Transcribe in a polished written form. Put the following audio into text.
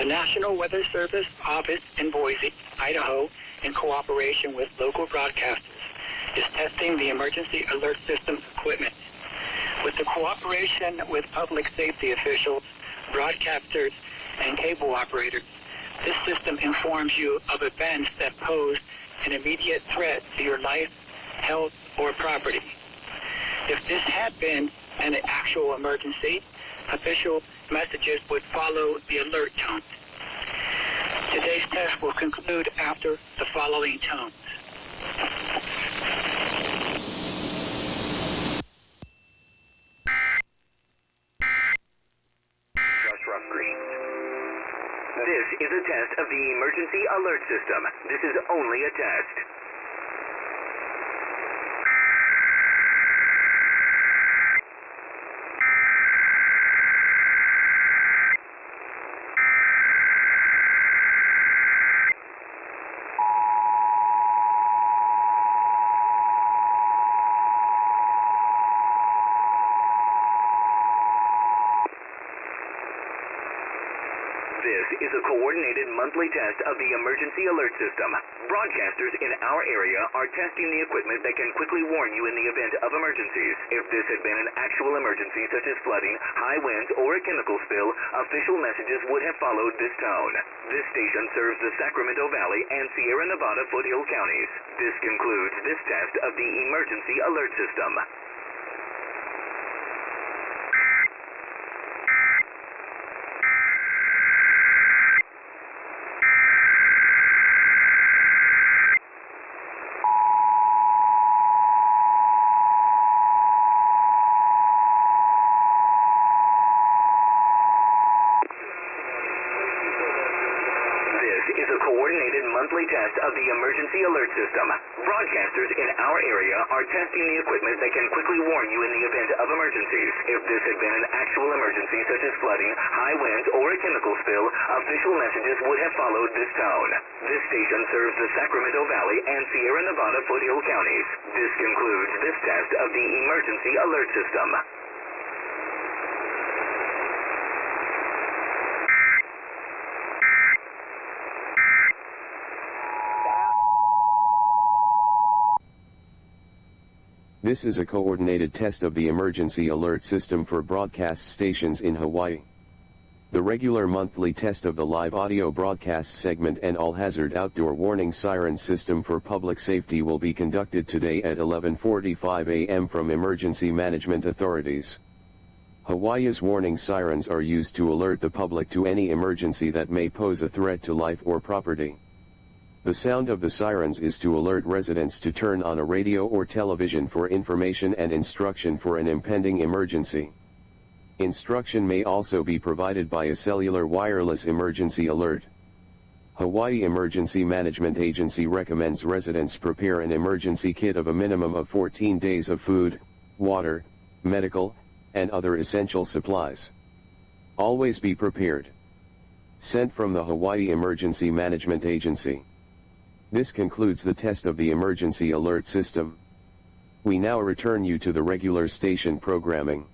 National Weather Service office in Boise, Idaho, in cooperation with local broadcasters, is testing the emergency alert system equipment. With the cooperation with public safety officials, broadcasters, and cable operators, this system informs you of events that pose an immediate threat to your life, health, or property. If this had been an actual emergency, official messages would follow the alert tone. Today's test will conclude after the following tones. This is a test of the emergency alert system. This is only a test. This is a coordinated monthly test of the emergency alert system. Broadcasters in our area are testing the equipment that can quickly warn you in the event of emergencies. If this had been an actual emergency such as flooding, high winds, or a chemical spill, official messages would have followed this tone. This station serves the Sacramento Valley and Sierra Nevada Foothill counties. This concludes this test of the emergency alert system. Is a coordinated monthly test of the emergency alert system. Broadcasters in our area are testing the equipment that can quickly warn you in the event of emergencies. If this had been an actual emergency such as flooding, high winds, or a chemical spill, official messages would have followed this tone. This station serves the Sacramento Valley and Sierra Nevada Foothill counties. This concludes this test of the emergency alert system. This is a coordinated test of the emergency alert system for broadcast stations in Hawaii. The regular monthly test of the live audio broadcast segment and all-hazard outdoor warning siren system for public safety will be conducted today at 11:45 a.m. from emergency management authorities. Hawaii's warning sirens are used to alert the public to any emergency that may pose a threat to life or property. The sound of the sirens is to alert residents to turn on a radio or television for information and instruction for an impending emergency. Instruction may also be provided by a cellular wireless emergency alert. Hawaii Emergency Management Agency recommends residents prepare an emergency kit of a minimum of 14 days of food, water, medical, and other essential supplies. Always be prepared. Sent from the Hawaii Emergency Management Agency. This concludes the test of the emergency alert system. We now return you to the regular station programming.